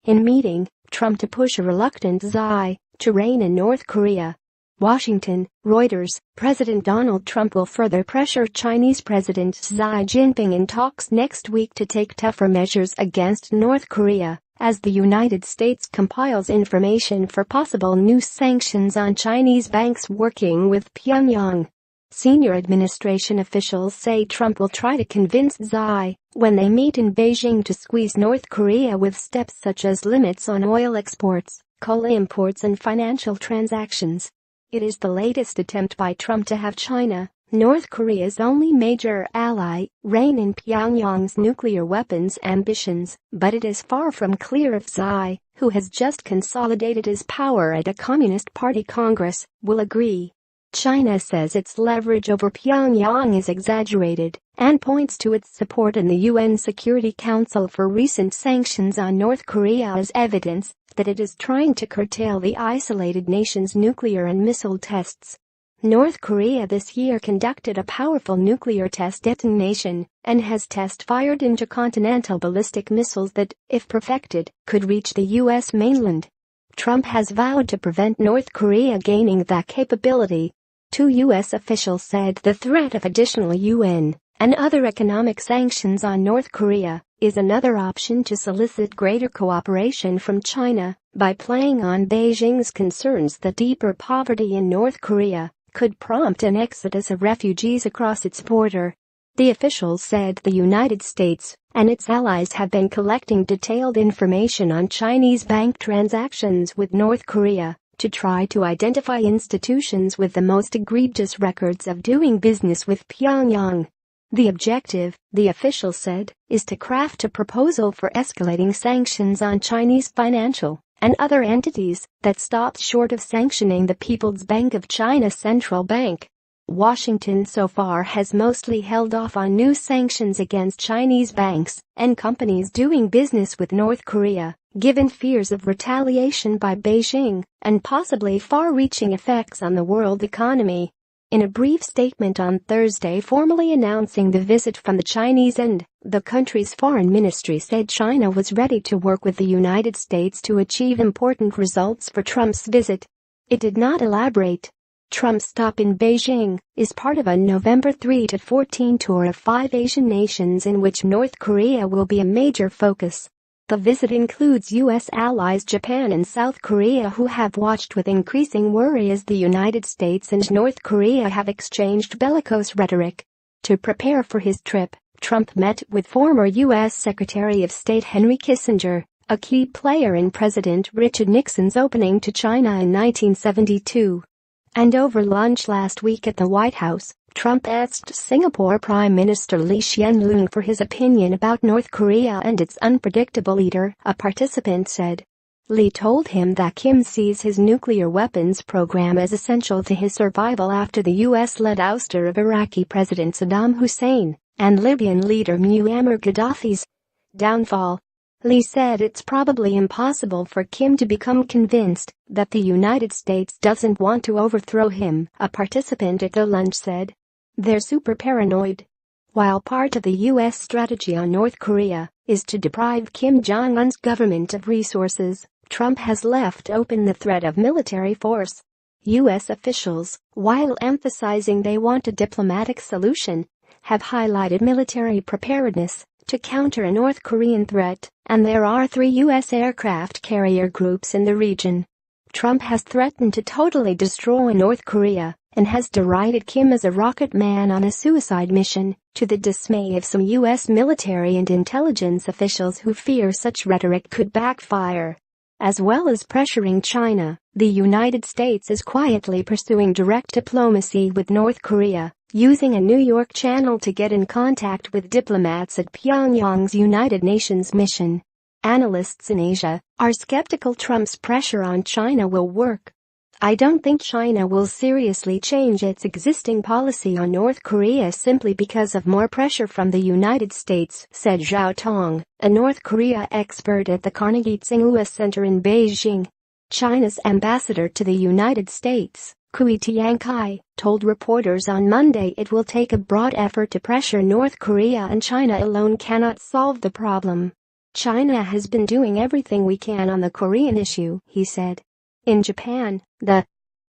in meeting Trump to push a reluctant Xi to rein in North Korea. Washington, Reuters. President Donald Trump will further pressure Chinese President Xi Jinping in talks next week to take tougher measures against North Korea, as the United States compiles information for possible new sanctions on Chinese banks working with Pyongyang. Senior administration officials say Trump will try to convince Xi, when they meet in Beijing, to squeeze North Korea with steps such as limits on oil exports, coal imports and financial transactions. It is the latest attempt by Trump to have China, North Korea's only major ally, rein in Pyongyang's nuclear weapons ambitions, but it is far from clear if Xi, who has just consolidated his power at a Communist Party Congress, will agree. China says its leverage over Pyongyang is exaggerated and points to its support in the UN Security Council for recent sanctions on North Korea as evidence that it is trying to curtail the isolated nation's nuclear and missile tests. North Korea this year conducted a powerful nuclear test detonation and has test-fired intercontinental ballistic missiles that, if perfected, could reach the U.S. mainland. Trump has vowed to prevent North Korea gaining that capability. Two U.S. officials said the threat of additional UN and other economic sanctions on North Korea is another option to solicit greater cooperation from China by playing on Beijing's concerns that deeper poverty in North Korea could prompt an exodus of refugees across its border. The officials said the United States and its allies have been collecting detailed information on Chinese bank transactions with North Korea to try to identify institutions with the most egregious records of doing business with Pyongyang. The objective, the official said, is to craft a proposal for escalating sanctions on Chinese financial and other entities that stops short of sanctioning the People's Bank of China Central Bank. Washington so far has mostly held off on new sanctions against Chinese banks and companies doing business with North Korea, given fears of retaliation by Beijing and possibly far-reaching effects on the world economy. In a brief statement on Thursday formally announcing the visit from the Chinese end, the country's foreign ministry said China was ready to work with the United States to achieve important results for Trump's visit. It did not elaborate. Trump's stop in Beijing is part of a November 3 to 14 tour of 5 Asian nations in which North Korea will be a major focus. The visit includes U.S. allies Japan and South Korea, who have watched with increasing worry as the United States and North Korea have exchanged bellicose rhetoric. To prepare for his trip, Trump met with former U.S. Secretary of State Henry Kissinger, a key player in President Richard Nixon's opening to China in 1972. And over lunch last week at the White House, Trump asked Singapore Prime Minister Lee Hsien Loong for his opinion about North Korea and its unpredictable leader, a participant said. Lee told him that Kim sees his nuclear weapons program as essential to his survival after the U.S.-led ouster of Iraqi President Saddam Hussein and Libyan leader Muammar Gaddafi's downfall. Lee said it's probably impossible for Kim to become convinced that the United States doesn't want to overthrow him, a participant at the lunch said. They're super paranoid. While part of the U.S. strategy on North Korea is to deprive Kim Jong-un's government of resources, Trump has left open the threat of military force. U.S. officials, while emphasizing they want a diplomatic solution, have highlighted military preparedness to counter a North Korean threat, and there are 3 U.S. aircraft carrier groups in the region. Trump has threatened to totally destroy North Korea and has derided Kim as a rocket man on a suicide mission, to the dismay of some U.S. military and intelligence officials who fear such rhetoric could backfire. As well as pressuring China, the United States is quietly pursuing direct diplomacy with North Korea, using a New York channel to get in contact with diplomats at Pyongyang's United Nations mission. Analysts in Asia are skeptical Trump's pressure on China will work. I don't think China will seriously change its existing policy on North Korea simply because of more pressure from the United States, said Zhao Tong, a North Korea expert at the Carnegie Tsinghua Center in Beijing. China's ambassador to the United States, Kui Tiankai, told reporters on Monday it will take a broad effort to pressure North Korea and China alone cannot solve the problem. China has been doing everything we can on the Korean issue, he said. In Japan, the